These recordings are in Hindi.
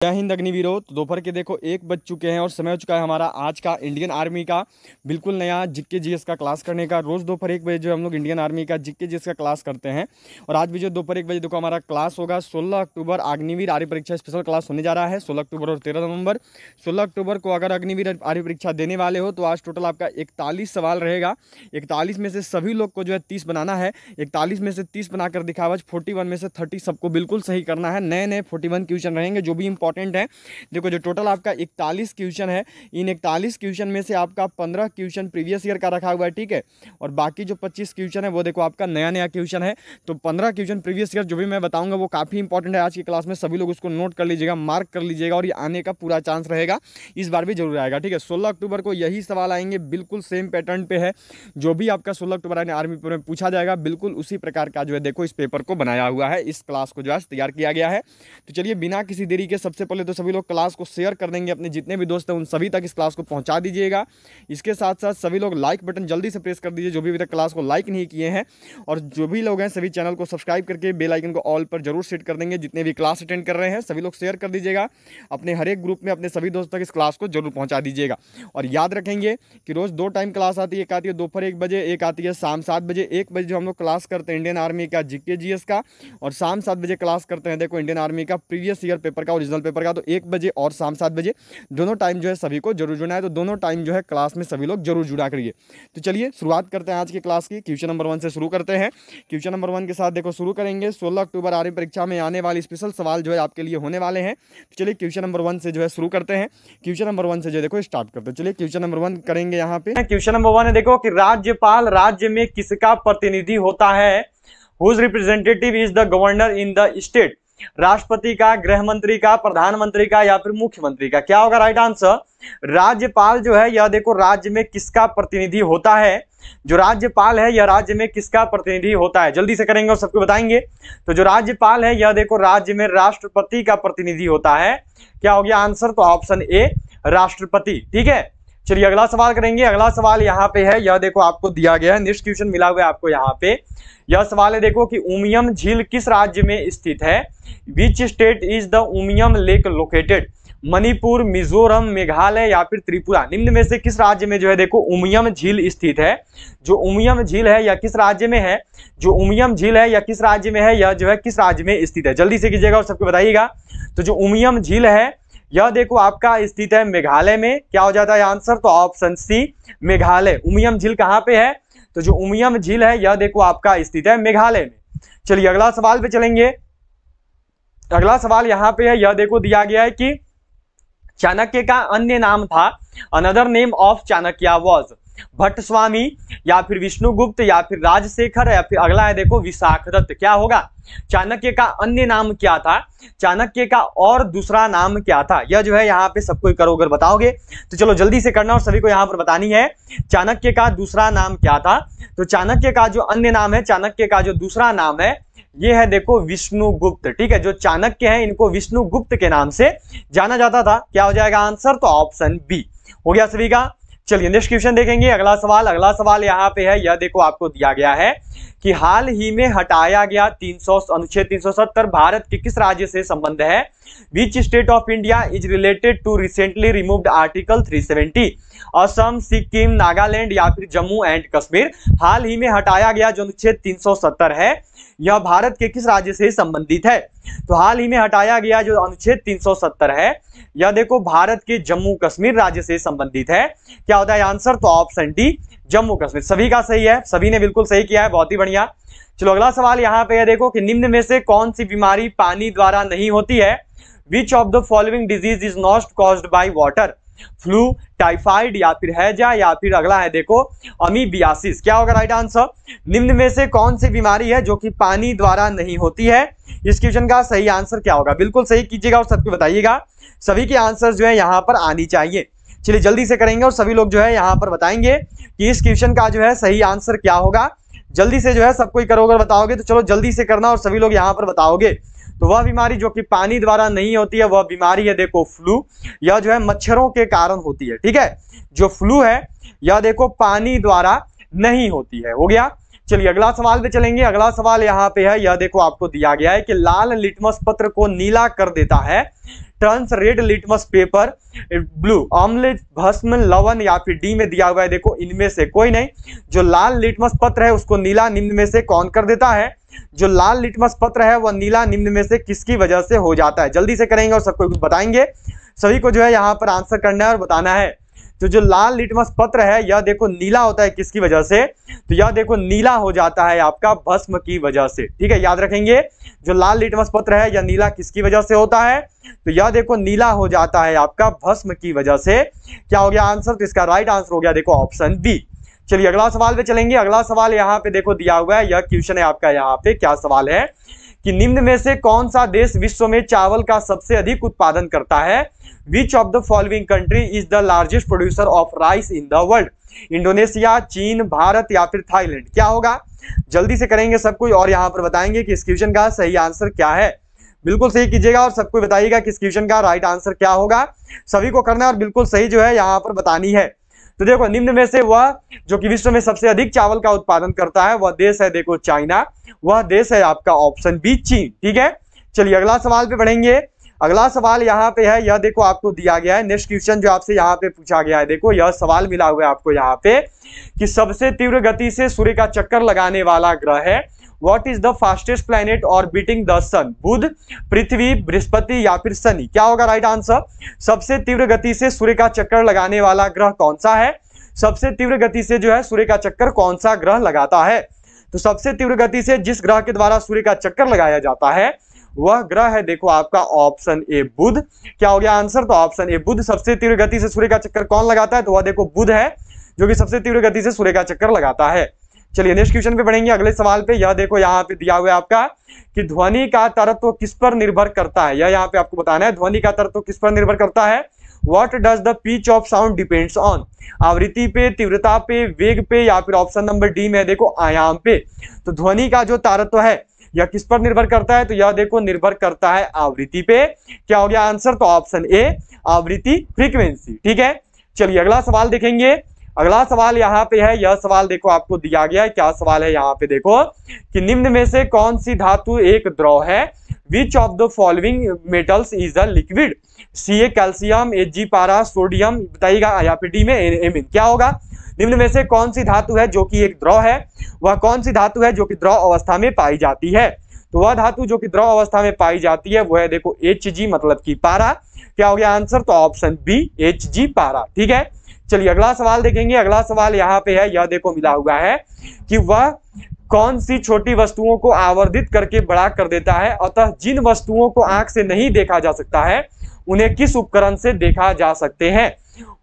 जय हिंद अग्निवीरों। तो दोपहर के देखो 1 बज चुके हैं और समय हो चुका है हमारा आज का इंडियन आर्मी का बिल्कुल नया जीके जीएस का क्लास करने का। रोज़ दोपहर 1 बजे जो हम लोग इंडियन आर्मी का जीके जीएस का क्लास करते हैं और आज भी जो दोपहर 1 बजे देखो हमारा क्लास होगा। 16 अक्टूबर अग्निवीर आर्य परीक्षा स्पेशल क्लास होने जा रहा है। 16 अक्टूबर और 13 नवंबर। 16 अक्टूबर को अगर अग्निवीर आर्य परीक्षा देने वाले हो तो आज टोटल आपका 41 सवाल रहेगा। 41 में से सभी लोग को जो है 30 बनाना है। 41 में से 30 बनाकर दिखावा। 41 में से 30 सबको बिल्कुल सही करना है। नए नए 41 क्वेश्चन रहेंगे जो भी इंपॉर्टेंट है। देखो जो टोटल आपका 41 क्वेश्चन है, इन 41 क्वेश्चन में से आपका 15 क्वेश्चन प्रीवियस ईयर का रखा हुआ है, ठीक है। और बाकी जो 25 क्वेश्चन है वो देखो आपका नया नया क्वेश्चन है। तो 15 क्वेश्चन प्रीवियस ईयर जो भी मैं बताऊंगा वो काफ़ी इंपॉर्टेंट है आज की क्लास में। सभी लोग उसको नोट कर लीजिएगा, मार्क कर लीजिएगा और ये आने का पूरा चांस रहेगा, इस बार भी जरूर आएगा, ठीक है। 16 अक्टूबर को यही सवाल आएंगे, बिल्कुल सेम पैटर्न पे है। जो भी आपका 16 अक्टूबर आर्मी में पूछा जाएगा बिल्कुल उसी प्रकार का जो है देखो इस पेपर को बनाया हुआ है, इस क्लास को जो है तैयार किया गया है। तो चलिए बिना किसी देरी के सबसे पहले तो सभी लोग क्लास को शेयर कर देंगे, अपने जितने भी दोस्त हैं उन सभी तक इस क्लास को पहुंचा दीजिएगा। इसके साथ साथ सभी लोग लाइक बटन जल्दी से प्रेस कर दीजिए जो भी अभी तक क्लास को लाइक नहीं किए हैं। और जो भी लोग हैं सभी चैनल को सब्सक्राइब करके बेल आइकन को ऑल पर जरूर सेट कर देंगे। जितने भी क्लास अटेंड कर रहे हैं सभी लोग शेयर कर दीजिएगा अपने हर एक ग्रुप में, अपने सभी दोस्तों तक इस क्लास को जरूर पहुंचा दीजिएगा। और याद रखेंगे कि रोज 2 टाइम क्लास आती है, एक आती है दोपहर 1 बजे, एक आती है शाम 7 बजे। 1 बजे जो हम लोग क्लास करते हैं इंडियन आर्मी का जीके जीएस का, और शाम 7 बजे क्लास करते हैं देखो इंडियन आर्मी का प्रीवियस ईयर पेपर का, ओरिजिनल पेपर का। तो 1 बजे और शाम 7 बजे दोनों टाइम जो है सभी को जरूर जुड़ना है। तो दोनों टाइम जो है क्लास में सभी लोग जरूर जुड़ा करिए। तो चलिए शुरुआत करते हैं आज की क्लास की। क्वेश्चन नंबर 1 से शुरू करते हैं। क्वेश्चन नंबर 1 के साथ देखो शुरू करेंगे। 16 अक्टूबर आर्मी परीक्षा में आने वाली स्पेशल सवाल जो है आपके लिए होने वाले हैं। तो चलिए क्वेश्चन नंबर 1 से जो है शुरू करते हैं। क्वेश्चन नंबर 1 से जो देखो स्टार्ट करते हैं। चलिए क्वेश्चन नंबर 1 करेंगे यहाँ पे। क्वेश्चन नंबर 1 है देखो कि राज्यपाल राज्य में किसका प्रतिनिधि होता है? Whose representative is the governor in the state? राष्ट्रपति का, गृह मंत्री का, प्रधानमंत्री का या फिर मुख्यमंत्री का? क्या होगा राइट आंसर? राज्यपाल जो है यह देखो राज्य में किसका प्रतिनिधि होता है? जो राज्यपाल है यह राज्य में किसका प्रतिनिधि होता है? जल्दी से करेंगे और सबको बताएंगे। तो जो राज्यपाल है यह देखो राज्य में राष्ट्रपति का प्रतिनिधि होता है। क्या हो गया आंसर? तो ऑप्शन ए राष्ट्रपति, ठीक है। चलिए अगला सवाल करेंगे। अगला सवाल यहाँ पे है, यह देखो आपको दिया गया है, नेक्स्ट क्वेश्चन मिला हुआ है आपको यहाँ पे। यह सवाल है देखो कि उमियम झील किस राज्य में स्थित है? Which state is the Umiam lake located? Manipur, Mizoram, Meghalaya या फिर त्रिपुरा? निम्न में से किस राज्य में जो है देखो उमियम झील स्थित है? जो उमियम झील है यह किस राज्य में है? जो उमियम झील है यह किस राज्य में है? यह जो है किस राज्य में स्थित है? जल्दी से कीजिएगा और सबको बताइएगा। तो जो उमियम झील है यह देखो आपका स्थित है मेघालय में। क्या हो जाता है आंसर? तो ऑप्शन सी मेघालय। उमियम झील कहां पे है? तो जो उमियम झील है यह देखो आपका स्थित है मेघालय में। चलिए अगला सवाल पे चलेंगे। अगला सवाल यहाँ पे है, यह देखो दिया गया है कि चाणक्य का अन्य नाम था। Another name of Chanakya was Bhatt Swami या फिर विष्णुगुप्त या फिर राजशेखर या फिर अगला है देखो विशाखदत्त। क्या होगा? चाणक्य का अन्य नाम क्या था? चाणक्य का और दूसरा नाम क्या था? यह जो है यहाँ पे सबको करो अगर बताओगे तो चलो जल्दी से करना और सभी को यहाँ पर बतानी है। चाणक्य का दूसरा नाम क्या था? तो चाणक्य का जो अन्य नाम है, चाणक्य का जो दूसरा नाम है ये है देखो विष्णुगुप्त, ठीक है। जो चाणक्य है इनको विष्णुगुप्त के नाम से जाना जाता था। क्या हो जाएगा आंसर? तो ऑप्शन बी हो गया सभी का। चलिए नेक्स्ट क्वेश्चन देखेंगे। अगला सवाल यहाँ पे है, यह देखो आपको दिया गया है कि हाल ही में हटाया गया अनुच्छेद 370 भारत के किस राज्य से संबंध है? Which state of India is related to recently removed article 370? Assam, Sikkim, Nagaland या फिर जम्मू एंड कश्मीर? हाल ही में हटाया गया जो अनुच्छेद 370 है यह भारत के किस राज्य से संबंधित है? तो हाल ही में हटाया गया जो अनुच्छेद 370 है यह देखो भारत के जम्मू कश्मीर राज्य से संबंधित है। क्या होता है आंसर? तो ऑप्शन डी जम्मू कश्मीर। सभी का सही है, सभी ने बिल्कुल सही किया है, बहुत ही बढ़िया। चलो अगला सवाल यहाँ पे है देखो कि निम्न में से कौन सी बीमारी पानी द्वारा नहीं होती है? Which of the following disease is not caused by water? Flu, typhoid या फिर हैजा या फिर अगला है देखो अमीबियासिस? क्या होगा राइट आंसर? निम्न में से कौन सी बीमारी है जो कि पानी द्वारा नहीं होती है? इस क्वेश्चन का सही आंसर क्या होगा? बिल्कुल सही कीजिएगा और सबको बताइएगा। सभी के आंसर जो है यहाँ पर आनी चाहिए। चलिए जल्दी से करेंगे और सभी लोग जो है यहाँ पर बताएंगे कि इस क्वेश्चन का जो है सही आंसर क्या होगा। जल्दी से जो है सबको करोगे बताओगे तो चलो जल्दी से करना और सभी लोग यहाँ पर बताओगे। तो वह बीमारी जो कि पानी द्वारा नहीं होती है वह बीमारी है देखो फ्लू। यह जो है मच्छरों के कारण होती है, ठीक है। जो फ्लू है यह देखो पानी द्वारा नहीं होती है। हो गया। चलिए अगला सवाल पे चलेंगे। अगला सवाल यहाँ पे है, यह देखो आपको दिया गया है कि लाल लिटमस पत्र को नीला कर देता है, turns red litmus paper blue, अम्ल, भस्म, लवण या फिर डी में दिया हुआ है देखो इनमें से कोई नहीं। जो लाल लिटमस पत्र है उसको नीला निम्न में से कौन कर देता है? जो लाल लिटमस पत्र है वह नीला निम्न में से किसकी वजह से हो जाता है? जल्दी से करेंगे और सबको कुछ बताएंगे। सभी को जो है यहाँ पर आंसर करना है और बताना है। तो जो लाल लिटमस पत्र है यह देखो नीला होता है किसकी वजह से? तो यह देखो नीला हो जाता है आपका भस्म की वजह से। ठीक है, याद रखेंगे जो लाल लिटमस पत्र है यह नीला किसकी वजह से होता है? तो यह देखो नीला हो जाता है आपका भस्म की वजह से। क्या हो गया आंसर? तो इसका राइट आंसर हो गया देखो ऑप्शन बी। चलिए अगला सवाल पे चलेंगे। अगला सवाल यहाँ पे देखो दिया हुआ है, यह क्वेश्चन है आपका। यहाँ पे क्या सवाल है कि निम्न में से कौन सा देश विश्व में चावल का सबसे अधिक उत्पादन करता है? Which of the following country is the largest producer of rice in the world? Indonesia, चीन, भारत या फिर थाईलैंड? क्या होगा? जल्दी से करेंगे सब कुछ और यहाँ पर बताएंगे कि इस क्वेश्चन का सही आंसर क्या है। बिल्कुल सही कीजिएगा और सबको बताइएगा कि इस क्वेश्चन का राइट आंसर क्या होगा। सभी को करना है और बिल्कुल सही जो है यहाँ पर बतानी है। तो देखो निम्न में से वह जो कि विश्व में सबसे अधिक चावल का उत्पादन करता है वह देश है देखो चाइना, वह देश है आपका ऑप्शन बी चीन। ठीक है, चलिए अगला सवाल पे बढ़ेंगे। अगला सवाल यहाँ पे है, यह देखो आपको दिया गया है। नेक्स्ट क्वेश्चन जो आपसे यहाँ पे पूछा गया है, देखो यह सवाल मिला हुआ है आपको यहाँ पे कि सबसे तीव्र गति से सूर्य का चक्कर लगाने वाला ग्रह है। What is the fastest planet orbiting the sun? बुध, पृथ्वी, बृहस्पति या फिर शनि? क्या होगा राइट आंसर? सबसे तीव्र गति से सूर्य का चक्कर लगाने वाला ग्रह कौन सा है? सबसे तीव्र गति से जो है सूर्य का चक्कर कौन सा ग्रह लगाता है? तो सबसे तीव्र गति से जिस ग्रह के द्वारा सूर्य का चक्कर लगाया जाता है वह ग्रह है देखो आपका ऑप्शन ए बुध। क्या हो गया आंसर? तो ऑप्शन ए बुध। सबसे तीव्र गति से सूर्य का चक्कर कौन लगाता है? तो वह देखो बुध है जो कि सबसे तीव्र गति से सूर्य का चक्कर लगाता है। चलिए नेक्स्ट क्वेश्चन पे बढ़ेंगे। अगले सवाल पे यह देखो यहाँ पे दिया हुआ है आपका कि ध्वनि का तरत्व किस पर निर्भर करता है? यह यहाँ पे आपको बताना है ध्वनि का तरत्व किस पर निर्भर करता है। What does the pitch of sound depends on? आवृत्ति पे, तीव्रता पे, वेग पे या फिर ऑप्शन नंबर डी में देखो आयाम पे। तो ध्वनि का जो तारत्व है यह किस पर निर्भर करता है? तो यह देखो निर्भर करता है आवृत्ति पे। क्या हो गया आंसर? तो ऑप्शन ए आवृत्ति, फ्रीक्वेंसी। ठीक है, चलिए अगला सवाल देखेंगे। अगला सवाल यहाँ पे है, यह सवाल देखो आपको दिया गया है। क्या सवाल है यहाँ पे देखो कि निम्न में से कौन सी धातु एक द्रव है? Which of the following metals is a liquid? Ca calcium, Ag पारा, सोडियम? बताइएगा यहाँ पे डी में एमिन। क्या होगा? निम्न में से कौन सी धातु है जो कि एक द्रव है? वह कौन सी धातु है जो कि द्रव अवस्था में पाई जाती है? तो वह धातु जो कि द्रव अवस्था में पाई जाती है वह है देखो Hg मतलब कि पारा। क्या हो गया आंसर? तो ऑप्शन बी Hg पारा। ठीक है, चलिए अगला सवाल देखेंगे। अगला सवाल यहाँ पे है, यह देखो मिला हुआ है कि वह कौन सी छोटी वस्तुओं को आवर्धित करके बड़ा कर देता है? अतः जिन वस्तुओं को आंख से नहीं देखा जा सकता है उन्हें किस उपकरण से देखा जा सकते हैं?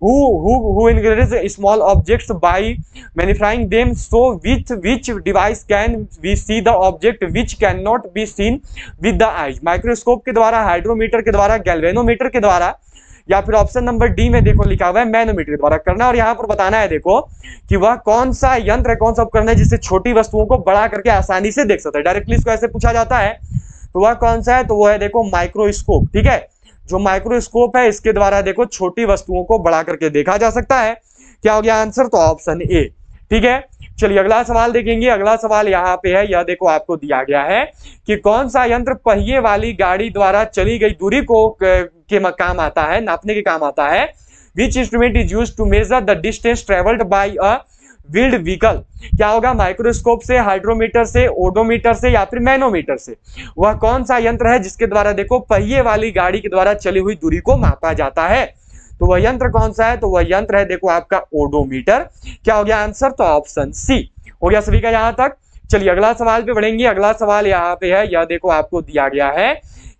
who increases small objects by magnifying them, so which device can we see the object which cannot be seen with the eyes? Microscope के द्वारा, हाइड्रोमीटर के द्वारा, गैल्वेनोमीटर के द्वारा या फिर ऑप्शन नंबर डी में देखो लिखा हुआ है मैनोमीटर के द्वारा करना। और यहाँ पर बताना है देखो कि वह कौन सा यंत्र है, कौन सा उपकरण है जिससे छोटी वस्तुओं को बड़ा करके आसानी से देख सकता है। डायरेक्टली इसको ऐसे पूछा जाता है तो वह कौन सा है? तो वह है देखो माइक्रोस्कोप। ठीक है, जो माइक्रोस्कोप है इसके द्वारा देखो छोटी वस्तुओं को बड़ा करके देखा जा सकता है। क्या हो गया आंसर? तो ऑप्शन ए। ठीक है, चलिए अगला सवाल देखेंगे। अगला सवाल यहाँ पे है, यह देखो आपको दिया गया है कि कौन सा यंत्र पहिए वाली गाड़ी द्वारा चली गई दूरी को के काम आता है, नापने के काम आता है? Which instrument is used to measure the distance travelled by a wheeled vehicle? क्या होगा? माइक्रोस्कोप से, हाइड्रोमीटर से, ओडोमीटर से या फिर मैनोमीटर से? वह कौन सा यंत्र है जिसके द्वारा देखो पहिए वाली गाड़ी के द्वारा चली हुई दूरी को मापा जाता है? तो वह यंत्र कौन सा है? तो वह यंत्र है देखो आपका ओडोमीटर। क्या हो गया आंसर? तो ऑप्शन सी हो गया सभी का यहाँ तक। चलिए अगला सवाल पे बढ़ेंगे। अगला सवाल यहाँ पे है, यह देखो आपको दिया गया है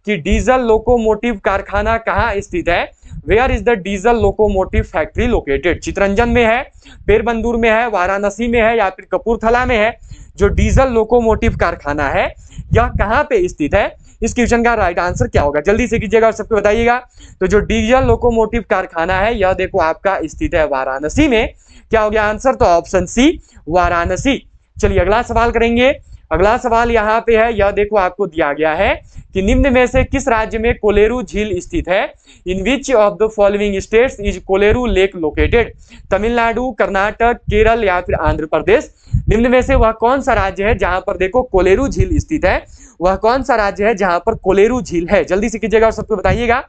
कि डीजल लोकोमोटिव कारखाना कहाँ स्थित है? Where is the diesel locomotive factory located? Chittaranjan में है, पेरबंदूर में है, वाराणसी में है या फिर कपूरथला में है? जो डीजल लोकोमोटिव कारखाना है यह कहाँ पे स्थित है? इस क्वेश्चन का राइट आंसर क्या होगा? जल्दी से कीजिएगा और सबको बताइएगा। तो जो डीजल लोकोमोटिव कारखाना है यह देखो आपका स्थित है वाराणसी में। क्या हो गया आंसर? तो ऑप्शन सी वाराणसी। चलिए अगला सवाल करेंगे। अगला सवाल यहाँ पे है, यह देखो आपको दिया गया है कि निम्न में से किस राज्य में कोलेरू झील स्थित है? In which of the following states is Kolleru lake located? Tamil Nadu, Karnataka, Kerala या फिर आंध्र प्रदेश। निम्न में से वह कौन सा राज्य है जहां पर देखो कोलेरू झील स्थित है? वह कौन सा राज्य है जहां पर कोलेरू झील है? जल्दी से कीजिएगा और सबको बताइएगा।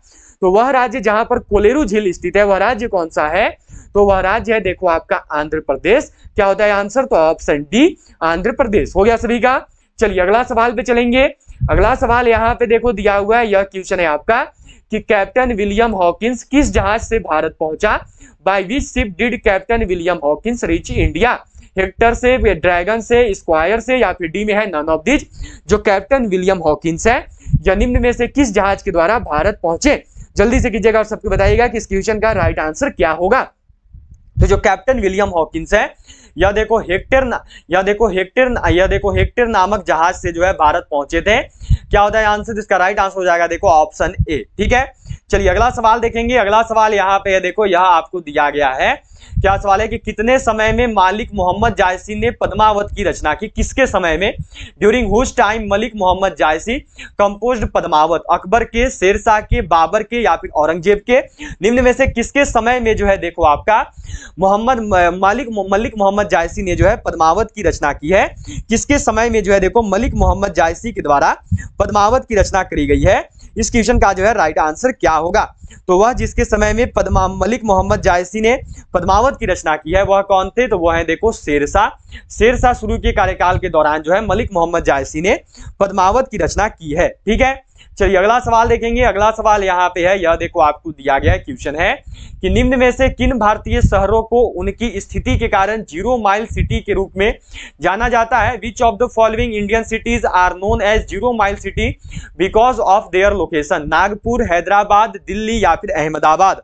तो वह राज्य जहां पर कोलेरू झील स्थित है वह राज्य कौन सा है? तो वह राज्य है देखो आपका आंध्र प्रदेश। क्या होता है आंसर? तो ऑप्शन डी आंध्र प्रदेश। हो गया सभी का। चलिए अगला सवाल पे चलेंगे। अगला सवाल यहाँ पे देखो दिया हुआ है, यह क्वेश्चन है आपका कि कैप्टन विलियम हॉकिंस किस जहाज से भारत पहुंचा? By which ship did captain William Hawkins reach India? Hector से, ड्रैगन से, स्क्वायर से या फिर डी में है नन ऑफ दिस। जो कैप्टन विलियम हॉकिंस है या निम्न में से किस जहाज के द्वारा भारत पहुंचे? जल्दी से कीजिएगा और सबको बताइएगा कि इस क्वेश्चन का राइट आंसर क्या होगा। तो जो कैप्टन विलियम हॉकिंस है या देखो हेक्टर नामक जहाज से जो है भारत पहुंचे थे। क्या होता है आंसर? इसका राइट आंसर हो जाएगा देखो ऑप्शन ए। ठीक है, चलिए अगला सवाल देखेंगे। अगला सवाल यहाँ पे है देखो, यह आपको दिया गया है। क्या सवाल है कि कितने समय में मलिक मोहम्मद जायसी ने पद्मावत की रचना की? किसके समय में? During whose time Malik Mohammad Jayasi composed Padmavat? Akbar के, शेरशाह के, बाबर के या फिर औरंगजेब के? निम्न में से किसके समय में जो है देखो आपका मलिक मोहम्मद जायसी ने जो है पद्मावत की रचना की है? किसके समय में जो है देखो मलिक मोहम्मद जायसी के द्वारा पद्मावत की रचना करी गई है? इस क्वेश्चन का जो है राइट आंसर क्या होगा? तो वह जिसके समय में मलिक मोहम्मद जायसी ने पद्मावत की रचना की है वह कौन थे? तो वह है देखो शेरशाह। शेरशाह शुरू के कार्यकाल के दौरान जो है मलिक मोहम्मद जायसी ने पद्मावत की रचना की है। ठीक है, चलिए अगला सवाल देखेंगे। अगला सवाल यहाँ पे है, यह देखो आपको दिया गया क्वेश्चन है कि निम्न में से किन भारतीय शहरों को उनकी स्थिति के कारण 0 माइल सिटी के रूप में जाना जाता है? Which of the following Indian cities are known as 0 mile city because of their location? Nagpur, Hyderabad, Delhi या फिर अहमदाबाद?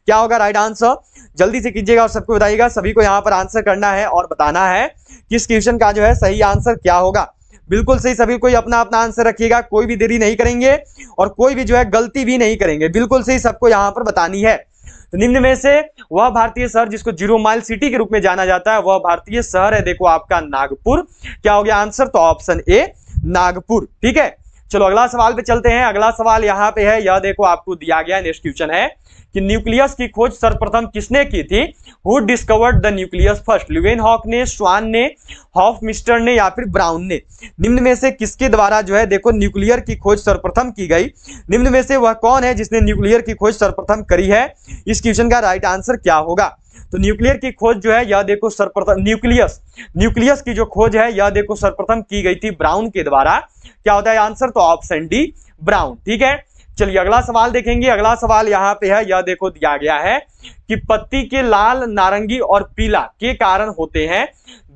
क्या होगा राइट आंसर? जल्दी से कीजिएगा और सबको बताइएगा। सभी को यहाँ पर आंसर करना है और बताना है कि इस क्वेश्चन का जो है सही आंसर क्या होगा। बिल्कुल सही, सभी कोई अपना अपना आंसर रखिएगा, कोई भी देरी नहीं करेंगे और कोई भी जो है गलती भी नहीं करेंगे। बिल्कुल सही सबको यहाँ पर बतानी है। तो निम्न में से वह भारतीय शहर जिसको 0 माइल सिटी के रूप में जाना जाता है वह भारतीय शहर है देखो आपका नागपुर। क्या हो गया आंसर? तो ऑप्शन ए नागपुर। ठीक है, चलो अगला सवाल पे चलते हैं। अगला सवाल यहाँ पे है, यह देखो आपको दिया गया नेक्स्ट क्वेश्चन है कि न्यूक्लियस की खोज सर्वप्रथम किसने की थी? Who discovered the nucleus first? Leeuwenhoek ने, स्वान ने, हॉफमिस्टर ने या फिर ब्राउन ने? निम्न में से किसके द्वारा जो है देखो न्यूक्लियर की खोज सर्वप्रथम की गई? निम्न में से वह कौन है जिसने न्यूक्लियर की खोज सर्वप्रथम करी है? इस क्वेश्चन का राइट आंसर क्या होगा? तो न्यूक्लियर की खोज जो है यह देखो सर्वप्रथम न्यूक्लियस की जो खोज है यह देखो सर्वप्रथम की गई थी ब्राउन के द्वारा। क्या होता है आंसर? तो ऑप्शन डी ब्राउन। ठीक है, चलिए अगला सवाल देखेंगे। अगला सवाल यहाँ पे है, यह देखो दिया गया है कि पत्ती के लाल, नारंगी और पीला के कारण होते हैं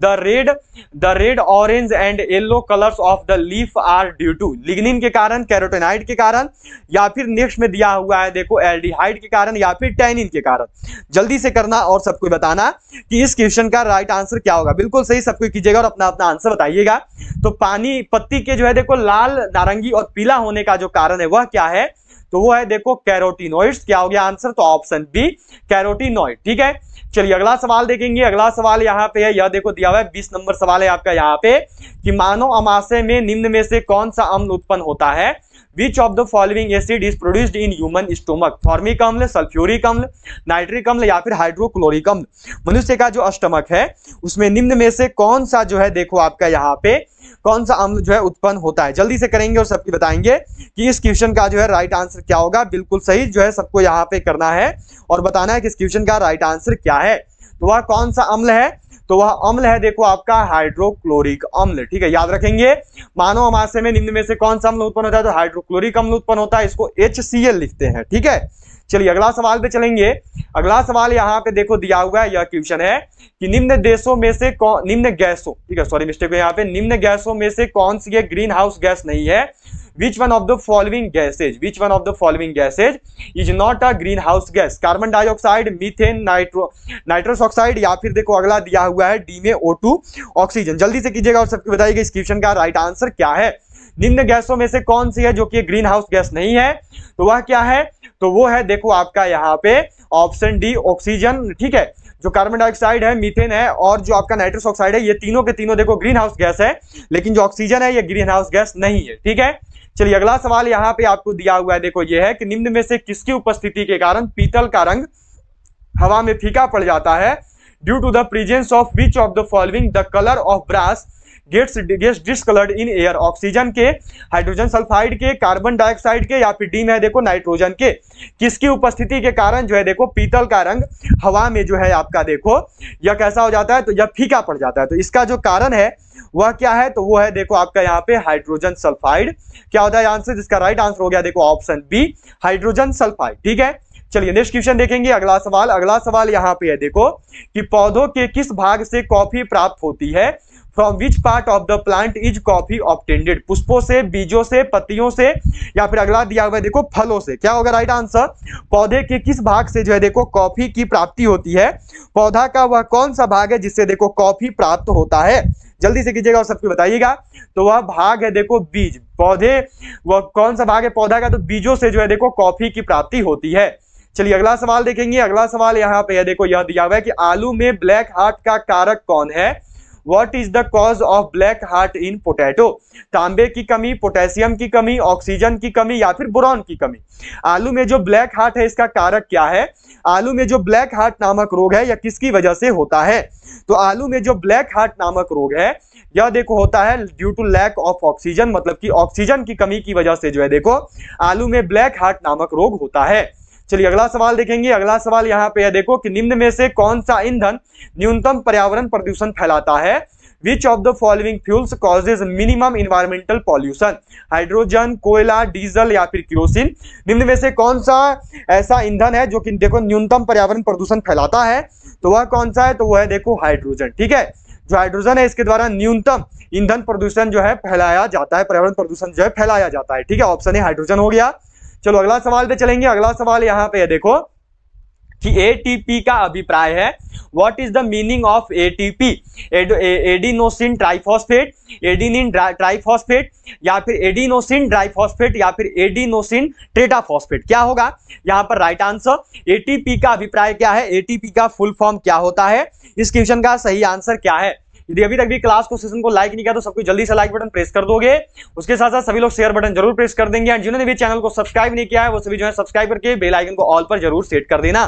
the red orange and yellow colours of the leaf are due to? Lignin के कारण, कैरोटेनॉइड के कारण या फिर नेक्स्ट में दिया हुआ है देखो एल्डिहाइड के कारण या फिर टैनिन के कारण? जल्दी से करना और सबको बताना कि इस क्वेश्चन का राइट आंसर क्या होगा। बिल्कुल सही सबको कीजिएगा और अपना अपना आंसर बताइएगा। तो पत्ती के जो है देखो लाल, नारंगी और पीला होने का जो कारण है वह क्या है? तो वो है देखो कैरोटीनॉइड्स। क्या हो गया आंसर? तो ऑप्शन बी कैरोटीनॉइड। ठीक है, चलिए अगला सवाल देखेंगे। अगला सवाल यहाँ पे है, यह देखो दिया हुआ है 20 नंबर सवाल है आपका यहाँ पे कि मानव अमाशय में निम्न में से कौन सा अम्ल उत्पन्न होता है? Which of the following acid is produced in human stomach? Formic अम्ल, सल्फ्यूरिक अम्ल, नाइट्रिक अम्ल या फिर हाइड्रोक्लोरिक अम्ल? मनुष्य का जो स्टमक है उसमें निम्न में से कौन सा जो है देखो आपका यहाँ पे कौन सा अम्ल जो है उत्पन्न होता है? जल्दी से करेंगे और सबकी बताएंगे कि इस क्वेश्चन का जो है राइट आंसर क्या होगा। बिल्कुल सही जो है सबको यहाँ पे करना है और बताना है कि इस क्वेश्चन का राइट आंसर क्या है। तो वह कौन सा अम्ल है? तो वह अम्ल है देखो आपका हाइड्रोक्लोरिक अम्ल। ठीक है, याद रखेंगे। मानव अमाशय में निम्न में से कौन सा अम्ल उत्पन्न होता है? तो हाइड्रोक्लोरिक अम्ल उत्पन्न होता है, इसको HCl लिखते हैं। ठीक है, चलिए अगला सवाल पे चलेंगे। अगला सवाल यहाँ पे देखो दिया हुआ है, यह क्वेश्चन है कि निम्न गैसों में से कौन सी ग्रीन हाउस गैस नहीं है? Which one of the following gases is not a greenhouse gas? Carbon dioxide, methane, nitrous oxide या फिर देखो अगला दिया हुआ है डी में O2 ऑक्सीजन? जल्दी से कीजिएगा और सबको बताइएगा इस क्वेश्चन का राइट आंसर क्या है। निम्न गैसों में से कौन सी है जो कि ग्रीन हाउस गैस नहीं है? तो वह क्या है? तो वो है देखो आपका यहाँ पे ऑप्शन डी ऑक्सीजन। ठीक है, जो कार्बन डाइऑक्साइड है, मीथेन है और जो आपका नाइट्रस ऑक्साइड है, ये तीनों के तीनों देखो ग्रीन हाउस गैस है, लेकिन जो ऑक्सीजन है ये ग्रीन हाउस गैस नहीं है। ठीक है, चलिए अगला सवाल यहाँ पे आपको दिया हुआ है, देखो ये है कि निम्न में से किसकी उपस्थिति के कारण पीतल का रंग हवा में फीका पड़ जाता है। Due to the presence of which of the following the colour of brass gets discoloured in air. Oxygen के, हाइड्रोजन सल्फाइड के, कार्बन डाइऑक्साइड के या फिर डी में है देखो नाइट्रोजन के, किसकी उपस्थिति के कारण जो है देखो पीतल का रंग हवा में जो है आपका देखो यह कैसा हो जाता है, तो यह फीका पड़ जाता है। तो इसका जो कारण है वह क्या है, तो वो है देखो आपका यहाँ पे हाइड्रोजन सल्फाइड। क्या होता है आंसर, जिसका राइट आंसर हो गया देखो ऑप्शन बी, हाइड्रोजन सल्फाइड। ठीक है, चलिए नेक्स्ट क्वेश्चन देखेंगे। अगला सवाल यहाँ पे है देखो कि पौधों के किस भाग से कॉफी प्राप्त होती है। From which part of the plant is coffee obtained. पुष्पों से, बीजों से, पत्तियों से या फिर अगला दिया हुआ है देखो फलों से। क्या होगा राइट आंसर, पौधे के किस भाग से जो है देखो कॉफी की प्राप्ति होती है। पौधा का वह कौन सा भाग है जिससे देखो कॉफी प्राप्त होता है, जल्दी से कीजिएगा और सबको बताइएगा। तो वह भाग है देखो बीज। पौधे वह कौन सा भाग है पौधा का, तो बीजों से जो है देखो कॉफी की प्राप्ति होती है। चलिए अगला सवाल देखेंगे। अगला सवाल यहाँ पे है देखो, यह दिया हुआ है कि आलू में ब्लैक हार्ट का कारक कौन है। What is the cause of black heart in potato. तांबे की कमी, पोटेशियम की कमी, ऑक्सीजन की कमी या फिर बोरॉन की कमी। आलू में जो ब्लैक हार्ट है इसका कारक क्या है। आलू में जो ब्लैक हार्ट नामक रोग है यह किसकी वजह से होता है। तो आलू में जो ब्लैक हार्ट नामक रोग है यह देखो होता है due to lack of oxygen, मतलब कि ऑक्सीजन की कमी की वजह से जो है देखो आलू में ब्लैक हार्ट नामक रोग होता है। चलिए अगला सवाल देखेंगे। अगला सवाल यहाँ पे है देखो कि निम्न में से कौन सा ईंधन न्यूनतम पर्यावरण प्रदूषण फैलाता है। Which of the following fuels causes minimum environmental pollution. Hydrogen, कोयला, डीजल या फिर केरोसिन। निम्न में से कौन सा ऐसा ईंधन है जो कि देखो न्यूनतम पर्यावरण प्रदूषण फैलाता है, तो वह कौन सा है, तो वह है देखो हाइड्रोजन। ठीक है, जो हाइड्रोजन है इसके द्वारा न्यूनतम ईंधन प्रदूषण जो है फैलाया जाता है, पर्यावरण प्रदूषण जो है फैलाया जाता है। ठीक है, ऑप्शन ए हाइड्रोजन हो गया। चलो अगला सवाल पे चलेंगे। अगला सवाल यहाँ पे है देखो कि एटीपी का अभिप्राय है। What is the meaning of ATP. Adenosine triphosphate, adenine triphosphate या फिर एडिनोसिन ट्राइफॉस्फेट या फिर एडिनोसिन टेट्राफॉस्फेट। क्या होगा यहाँ पर राइट आंसर। एटीपी का अभिप्राय क्या है, एटीपी का फुल फॉर्म क्या होता है, इस क्वेश्चन का सही आंसर क्या है। यदि अभी तक भी क्लास को सेशन को लाइक नहीं किया तो सबको जल्दी से लाइक बटन प्रेस कर दोगे। उसके साथ साथ सभी लोग शेयर बटन जरूर प्रेस कर देंगे। एंड जिन्होंने भी चैनल को सब्सक्राइब नहीं किया है वो सभी जो है सब्सक्राइब करके बेल आइकन को ऑल पर जरूर सेट कर देना।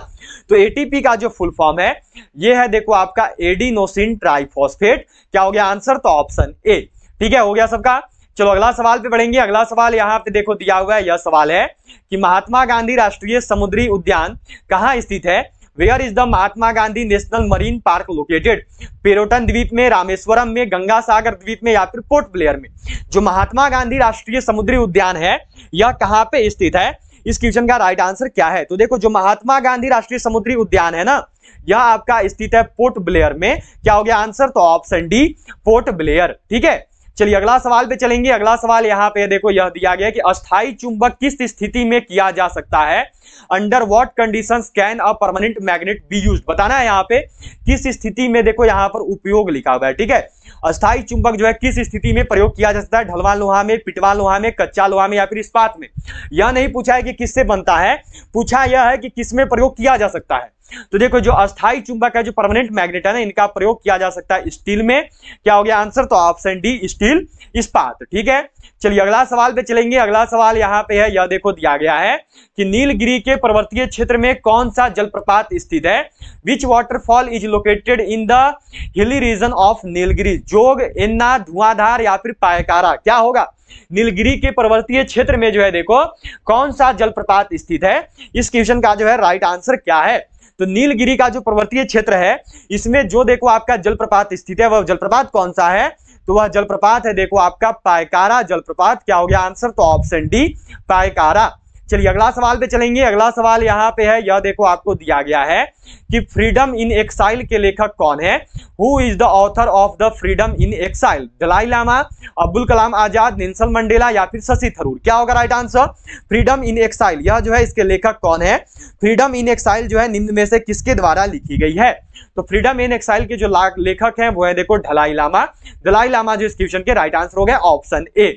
तो एटीपी का जो फुल फॉर्म है ये है देखो आपका एडिनोसिन ट्राइफॉस्फेट। क्या हो गया आंसर, तो ऑप्शन ए। ठीक है, हो गया सबका। चलो अगला सवाल पे बढ़ेंगे। अगला सवाल यहाँ पे देखो दिया हुआ है, यह सवाल है कि महात्मा गांधी राष्ट्रीय समुद्री उद्यान कहाँ स्थित है। Where is the Mahatma Gandhi national marine park located. Pirotan द्वीप में, रामेश्वरम में, गंगा सागर द्वीप में या फिर पोर्ट ब्लेयर में। जो महात्मा गांधी राष्ट्रीय समुद्री उद्यान है यह कहाँ पे स्थित है, इस क्वेश्चन का राइट आंसर क्या है। तो देखो जो महात्मा गांधी राष्ट्रीय समुद्री उद्यान है ना यह आपका स्थित है पोर्ट ब्लेयर में। क्या हो गया आंसर, तो ऑप्शन डी पोर्ट ब्लेयर। ठीक है, चलिए अगला सवाल पे चलेंगे। अगला सवाल यहाँ पे देखो यह दिया गया कि अस्थायी चुंबक किस स्थिति में किया जा सकता है। Under what conditions can a permanent magnet be used. बताना है यहाँ पे किस स्थिति में देखो यहाँ पर उपयोग लिखा हुआ है। ठीक है, अस्थायी चुंबक जो है किस स्थिति में प्रयोग किया जा सकता है। ढलवान लोहा में, पिटवान लोहा में, कच्चा लोहा में या फिर इस्पात में। यह नहीं पूछा है कि किससे बनता है, पूछा यह है कि किस में प्रयोग किया जा सकता है। तो देखो जो अस्थायी चुंबक है, जो परमानेंट मैग्नेट है ना, इनका प्रयोग किया जा सकता है स्टील में। क्या हो गया आंसर, तो ऑप्शन डी स्टील, इस्पात। ठीक है, चलिए अगला सवाल पे चलेंगे। अगला सवाल यहाँ पे है, यह देखो दिया गया है कि नीलगिरी के पर्वतीय क्षेत्र में कौन सा जलप्रपात स्थित है। Which waterfall is located in the hilly region of Nilgiri. Jog, एन्ना, धुआंधार या फिर पायकारा। क्या होगा, नीलगिरी के पर्वतीय क्षेत्र में जो है देखो कौन सा जलप्रपात स्थित है, इस क्वेश्चन का जो है राइट आंसर क्या है। तो नीलगिरी का जो पर्वतीय क्षेत्र है इसमें जो देखो आपका जलप्रपात स्थित है वह जलप्रपात कौन सा है, तो वह जलप्रपात है देखो आपका पायकारा जलप्रपात। क्या हो गया आंसर, तो ऑप्शन डी पायकारा। चलिए अगला सवाल पे चलेंगे। अगला सवाल यहाँ पे है, यह देखो आपको दिया गया है कि फ्रीडम इन एक्साइल के लेखक कौन है। Who is the author of the freedom in exile. Dalai Lama, Abdul Kalam Azad, Nelson Mandela या फिर शशि थरूर। क्या होगा right answer, freedom in exile. यह जो है इसके लेखक कौन है। फ्रीडम इन एक्साइल जो है निम्न में से किसके द्वारा लिखी गई है। तो फ्रीडम इन एक्साइल के जो लेखक हैं वो है देखो दलाई लामा। दलाई लामा जो इस क्वेश्चन के राइट आंसर हो गया ऑप्शन ए।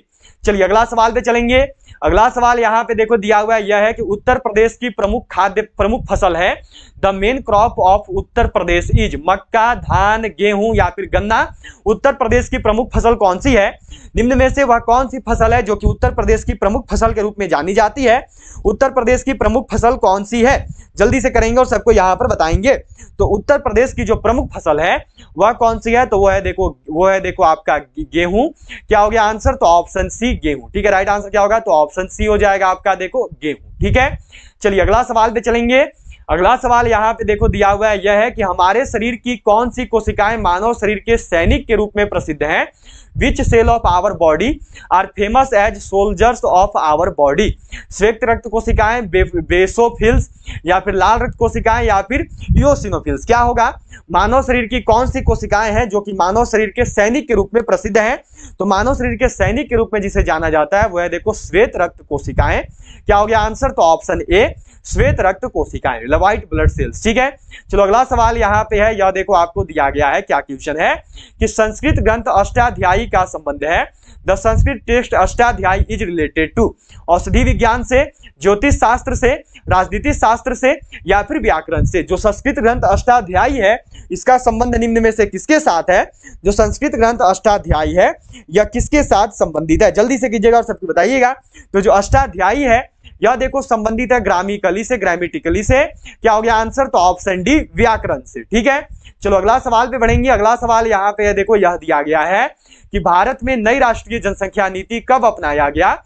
चलिए अगला सवाल पे चलेंगे। अगला सवाल यहाँ पे देखो दिया हुआ है, यह है कि उत्तर प्रदेश की प्रमुख फसल है। The main crop of Uttar Pradesh is, मक्का, धान, गेहूं या फिर गन्ना। उत्तर प्रदेश की प्रमुख फसल कौन सी है? निम्न में से वह कौन सी फसल है जो कि उत्तर प्रदेश की प्रमुख फसल के रूप में जानी जाती है? उत्तर प्रदेश की प्रमुख फसल कौन सी है? जल्दी से करेंगे और सबको यहां पर बताएंगे। तो उत्तर प्रदेश की जो प्रमुख फसल है वह कौन सी है? तो वो है देखो आपका गेहूं। क्या हो गया आंसर? तो ऑप्शन सी गेहूं। ठीक है, राइट आंसर क्या होगा? तो ऑप्शन सी हो जाएगा आपका देखो गेहूं। ठीक है, चलिए अगला सवाल पे चलेंगे। अगला सवाल यहाँ पे देखो दिया हुआ है, यह है कि हमारे शरीर की कौन सी कोशिकाएं मानव शरीर के सैनिक के रूप में प्रसिद्ध हैं? Which cell of our body are famous as soldiers of our body? श्वेत रक्त कोशिकाएं, बेसोफिल्स या फिर लाल रक्त कोशिकाएं या फिर इओसिनोफिल्स? क्या होगा? मानव शरीर की कौन सी कोशिकाएं हैं जो कि मानव शरीर के सैनिक के रूप में प्रसिद्ध हैं? तो मानव शरीर के सैनिक के रूप में जिसे जाना जाता है वह है देखो श्वेत रक्त कोशिकाएं। क्या हो गया आंसर? तो ऑप्शन ए श्वेत रक्त कोशिकाएं, व्हाइट ब्लड सेल्स। ठीक है, चलो अगला सवाल यहाँ पे है, यह देखो आपको दिया गया है, क्या क्वेश्चन है कि संस्कृत ग्रंथ अष्टाध्यायी का संबंध है। The Sanskrit text Ashtadhyayi is related to औषधि विज्ञान से, ज्योतिष शास्त्र से, राजनीति शास्त्र से या फिर व्याकरण से? जो संस्कृत ग्रंथ अष्टाध्यायी है इसका संबंध निम्न में से किसके साथ है? जो संस्कृत ग्रंथ अष्टाध्यायी है यह किसके साथ संबंधित है? जल्दी से कीजिएगा और सबको बताइएगा। तो जो अष्टाध्यायी है यह देखो संबंधित है ग्रामिकली से, ग्रामेटिकली से। क्या हो गया आंसर? तो ऑप्शन डी व्याकरण से। ठीक है, चलो अगला सवाल पे बढ़ेंगे। अगला सवाल यहाँ पे है देखो, यह दिया गया है कि भारत में नई राष्ट्रीय जनसंख्या नीति कब अपनाया गया?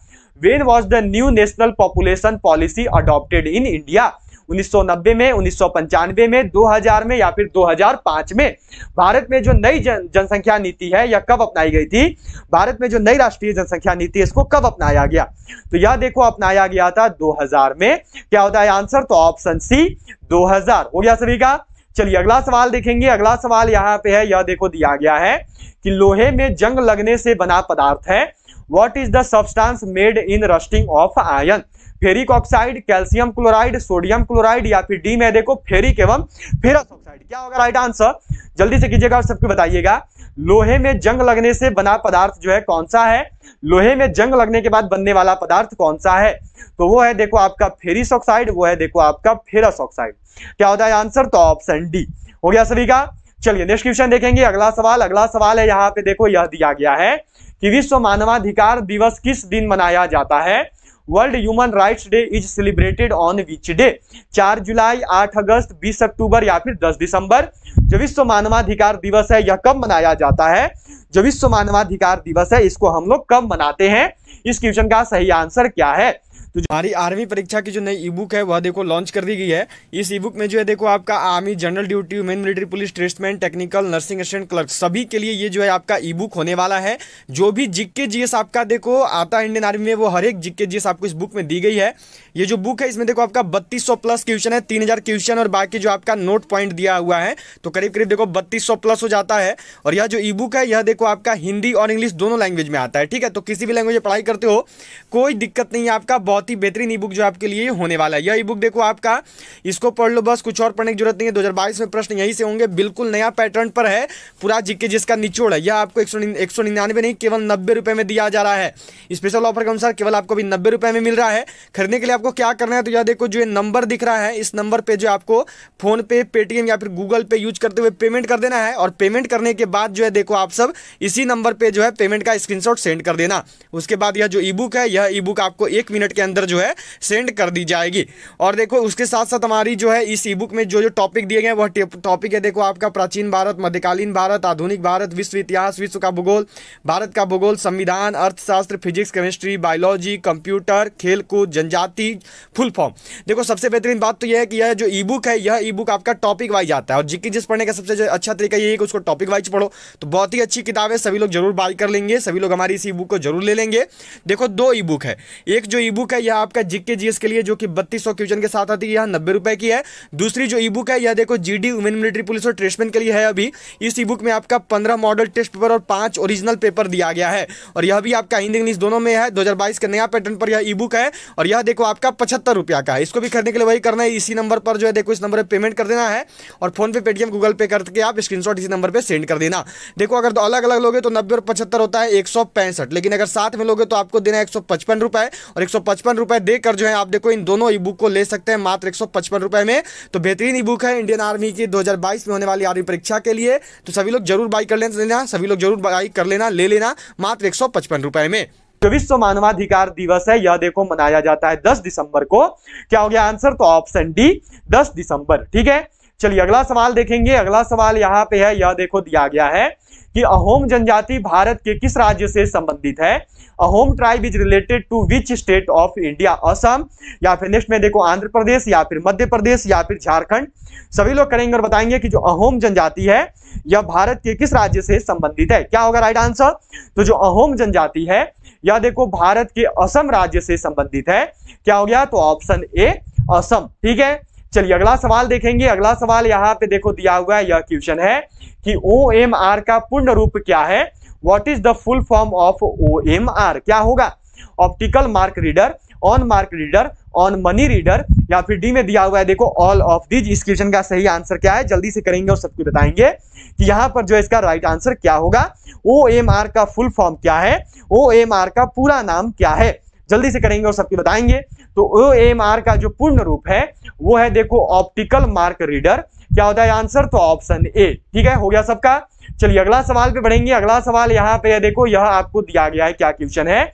When was the new national population policy adopted in India? 1990 में, 1995 में, 2000 में या फिर 2005 में? भारत में जो नई जनसंख्या नीति है यह कब अपनाई गई थी? भारत में जो नई राष्ट्रीय जनसंख्या नीति है इसको कब अपनाया गया? तो यह देखो अपनाया गया था 2000 में। क्या होता है आंसर? तो ऑप्शन सी 2000 हो गया सभी का। चलिए अगला सवाल देखेंगे। अगला सवाल यहाँ पे है, यह देखो दिया गया है कि लोहे में जंग लगने से बना पदार्थ है। What is the substance made in rusting of iron? Ferric oxide, calcium chloride, sodium chloride या फिर डी में देखो फेरिक एवं फेरस ऑक्साइड? क्या होगा राइट आंसर? जल्दी से कीजिएगा और सबको बताइएगा। लोहे में जंग लगने से बना पदार्थ जो है कौन सा है? लोहे में जंग लगने के बाद बनने वाला पदार्थ कौन सा है? तो वो है देखो आपका फेरिस ऑक्साइड, वो है देखो आपका फेरस ऑक्साइड। क्या होता है आंसर? तो ऑप्शन डी हो गया सभी का। चलिए नेक्स्ट क्वेश्चन देखेंगे। अगला सवाल है यहाँ पे देखो, यह दिया गया है कि विश्व मानवाधिकार दिवस किस दिन मनाया जाता है? World human rights day is celebrated on which day? 4 जुलाई, 8 अगस्त, 20 अक्टूबर या फिर 10 दिसंबर? जो विश्व मानवाधिकार दिवस है यह कब मनाया जाता है? जो विश्व मानवाधिकार दिवस है इसको हम लोग कब मनाते हैं? इस क्वेश्चन का सही आंसर क्या है? तो हमारी आर्मी परीक्षा की जो नई ई बुक है वह देखो लॉन्च कर दी गई है। इस ई बुक में जो है देखो आपका army, general duty, women military police, tradesman, technical, nursing assistant, clerk सभी के लिए ये जो है आपका ई बुक होने वाला है। जो भी जीके जीएस आपका देखो आता है इंडियन आर्मी में वो हर एक जीके जीएस आपको इस बुक में दी गई है। ये जो बुक है इसमें देखो आपका 3200 प्लस क्वेश्चन है, 3000 क्वेश्चन और बाकी जो आपका नोट पॉइंट दिया हुआ है तो करीब करीब देखो 3200 प्लस हो जाता है। और यह जो ई बुक है यह देखो आपका हिंदी और इंग्लिश दोनों लैंग्वेज में आता है। ठीक है, तो किसी भी लैंग्वेज में पढ़ाई करते हो कोई दिक्कत नहीं है, आपका बहुत ही बेहतरीन ई बुक आपके लिए होने वाला है। यह ई बुक देखो आपका, इसको पढ़ लो बस, कुछ और पढ़ने की जरूरत नहीं है। 2022 में प्रश्न यहीं से होंगे, बिल्कुल नया पैटर्न पर है, पूरा जीके जिसका निचोड़ है। यह आपको 199 नहीं केवल 90 रुपए में दिया जा रहा है। स्पेशल ऑफर के अनुसार केवल आपको भी 90 रुपए में मिल रहा है। खरीदने के लिए आपको क्या करना है? तो यह देखो जो ये नंबर दिख रहा है इस नंबर पे जो आपको फोन पे, पेटीएम या फिर गूगल पे यूज करते हुए पेमेंट कर देना है। और पेमेंट करने के बाद जो है देखो आप सब इसी नंबर पे जो है पेमेंट का स्क्रीनशॉट सेंड कर देना। उसके बाद यह जो ई बुक है यह ई बुक आपको 1 मिनट के अंदर जो है सेंड कर दी जाएगी। और देखो उसके साथ साथ हमारी जो है इस ई बुक में जो टॉपिक दिए गए वह टॉपिक है देखो आपका प्राचीन भारत, मध्यकालीन भारत, आधुनिक भारत, विश्व इतिहास, विश्व का भूगोल, भारत का भूगोल, संविधान, अर्थशास्त्र, फिजिक्स, केमिस्ट्री, बायोलॉजी, कंप्यूटर, खेलकूद, जनजाति, फुल फॉर्म। देखो सबसे बेहतरीन बात तो यह है कि यह जो ई बुक है यह ई बुक आपका टॉपिक वाइज आता है। और जीके जिस पढ़ने का सबसे जो अच्छा तरीका ये है कि उसको टॉपिक वाइज पढ़ो। तो बहुत ही अच्छी किताब है, सभी लोग जरूर बाय कर लेंगे, सभी लोग हमारी इस ई बुक को जरूर ले लेंगे। देखो 2 ई बुक है, एक जो ई बुक है यह आपका जीके जीएस के लिए जो कि 3200 क्वेश्चन के साथ आती है, यह 90 रुपए की है। दूसरी जो ई बुक है यह देखो जीडी वुमेन मिलिट्री पुलिस और ट्रेसमैन के लिए है। अभी इस ई बुक में आपका 15 मॉडल टेस्ट पेपर और 5 ओरिजिनल पेपर दिया गया है और यह भी आपका हिंदी इंग्लिश दोनों में है। 2022 के नया पैटर्न पर यह ई बुक है और यह देखो आपका 75 रुपया का है। इसको भी खरीदने के लिए वही करना है, इसी नंबर पर जो है देखो इस नंबर पर पेमेंट कर देना है और फोन पे, पेटीएम, गूगल पे करके आप स्क्रीनशॉट इसी नंबर पर सेंड कर देना। देखो अगर अलग अलग लोगे तो 90 और 75 होता है 165, लेकिन अगर साथ में लोगे तो आपको देना है 155 रुपए और 155 रुपए देकर जो है आप देखो इन दोनों ई बुक को ले सकते हैं मात्र 155 रुपए में। तो बेहतरीन ई बुक है इंडियन आर्मी की 2022 में होने वाली आर्मी परीक्षा के लिए। तो सभी लोग जरूर बाई कर लेना, सभी लोग जरूर बाई कर लेना, ले लेना मात्र 155 रुपए में। जो विश्व मानवाधिकार दिवस है यह देखो मनाया जाता है 10 दिसंबर को। क्या हो गया आंसर? तो ऑप्शन डी 10 दिसंबर। ठीक है, चलिए अगला सवाल देखेंगे। अगला सवाल यहाँ पे है, यह देखो दिया गया है कि अहोम जनजाति भारत के किस राज्य से संबंधित है? Ahom tribe is related to which state of India? Assam, या फिर नेक्स्ट में देखो आंध्र प्रदेश, या फिर मध्य प्रदेश, या फिर झारखंड। सभी लोग करेंगे और बताएंगे कि जो अहोम जनजाति है यह भारत के किस राज्य से संबंधित है। क्या होगा राइट आंसर? तो जो अहोम जनजाति है यह देखो भारत के असम राज्य से संबंधित है। क्या हो गया? तो ऑप्शन ए असम। ठीक है, चलिए अगला सवाल देखेंगे। अगला सवाल यहाँ पे देखो दिया हुआ है, यह क्वेश्चन है कि OMR का पूर्ण रूप क्या है? What is the full form of OMR? क्या होगा? Optical mark reader, on mark reader, on money reader, या फिर डी में दिया हुआ है देखो ऑल ऑफ दीज। इस क्वेश्चन का सही आंसर क्या है? जल्दी से करेंगे और सबको बताएंगे कि यहाँ पर जो इसका राइट आंसर क्या होगा। OMR का फुल फॉर्म क्या है? OMR का पूरा नाम क्या है? जल्दी से करेंगे और सबको बताएंगे। तो OMR का जो पूर्ण रूप है वो है देखो ऑप्टिकल मार्क रीडर। क्या होता है आंसर? तो ऑप्शन ए। ठीक है, हो गया सबका। चलिए अगला सवाल पे बढ़ेंगे। अगला सवाल यहाँ पे है देखो, यह आपको दिया गया है, क्या क्वेश्चन है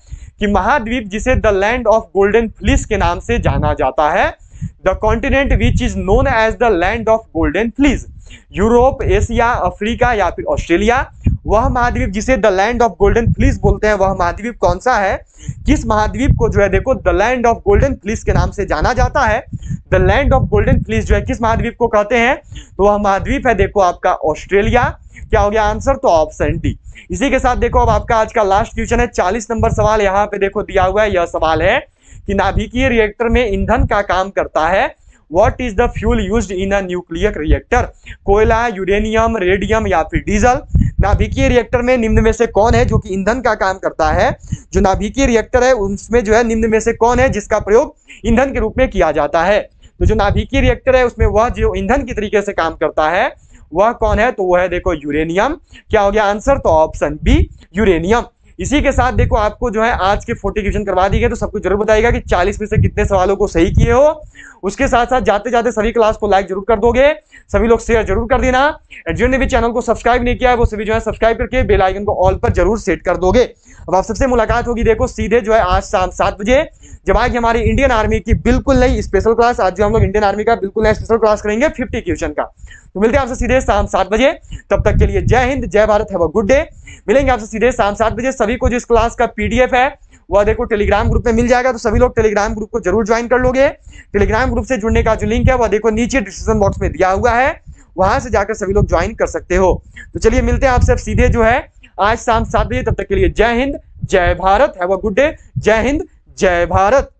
कि महाद्वीप जिसे the land of golden fleece के नाम से जाना जाता है, the continent which is known as the land of golden fleece, Europe, Asia, Africa, या फिर ऑस्ट्रेलिया। वह महाद्वीप जिसे the land of golden fleece बोलते हैं वह महाद्वीप कौन सा है? किस महाद्वीप को जो है देखो the land of golden fleece के नाम से जाना जाता है? The land of golden fleece जो है किस महाद्वीप को कहते हैं? तो वह महाद्वीप है देखो आपका ऑस्ट्रेलिया। क्या हो गया आंसर? तो ऑप्शन डी। इसी के साथ देखो अब आपका आज का लास्ट क्वेश्चन है, 40 नंबर सवाल यहाँ पे देखो दिया हुआ है। यह सवाल है कि नाभिकीय रिएक्टर में ईंधन का काम करता है। What is the fuel used in a nuclear reactor? कोयला, यूरेनियम, रेडियम, या फिर डीजल। नाभिकीय रिएक्टर में निम्न में से कौन है जो कि ईंधन का काम करता है? जो नाभिकीय रिएक्टर है उसमें जो है निम्न में से कौन है जिसका प्रयोग ईंधन के रूप में किया जाता है? तो जो नाभिकीय रिएक्टर है उसमें वह जो ईंधन की तरीके से काम करता है वह कौन है? तो वह है देखो यूरेनियम। क्या हो गया आंसर? तो ऑप्शन बी यूरेनियम। इसी के साथ देखो आपको जो है आज के 40 क्वेश्चन करवा दिए गए। तो सबको जरूर बताइएगा कि 40 में से कितने सवालों को सही किए हो। उसके साथ साथ जाते जाते सभी क्लास को लाइक जरूर कर दोगे, सभी लोग शेयर जरूर कर देना। जिन्होंने भी चैनल को सब्सक्राइब नहीं किया है वो सभी जो है सब्सक्राइब करके बेल आइकन को ऑल पर जरूर सेट कर दोगे। अब आप सबसे मुलाकात होगी देखो सीधे जो है आज शाम 7 बजे, जब आएगी हमारी इंडियन आर्मी की बिल्कुल नई स्पेशल क्लास। आज जो हम लोग इंडियन आर्मी का बिल्कुल नया स्पेशल क्लास करेंगे 50 क्वेश्चन का। तो मिलते हैं आपसे सीधे शाम 7 बजे। तब तक के लिए जय हिंद, जय Bharat, have a good day. मिलेंगे आपसे सीधे शाम 7 बजे। सभी को जो इस क्लास का PDF है वह देखो टेलीग्राम ग्रुप में मिल जाएगा, तो सभी लोग टेलीग्राम ग्रुप को जरूर ज्वाइन कर लोगे। टेलीग्राम ग्रुप से जुड़ने का जो लिंक है वह देखो नीचे डिस्क्रिप्शन बॉक्स में दिया हुआ है, वहां से जाकर सभी लोग ज्वाइन कर सकते हो। तो चलिए मिलते हैं आपसे सीधे जो है आज शाम 7 बजे। तब तक के लिए जय हिंद, जय Bharat, have a good day. जय हिंद, जय भारत।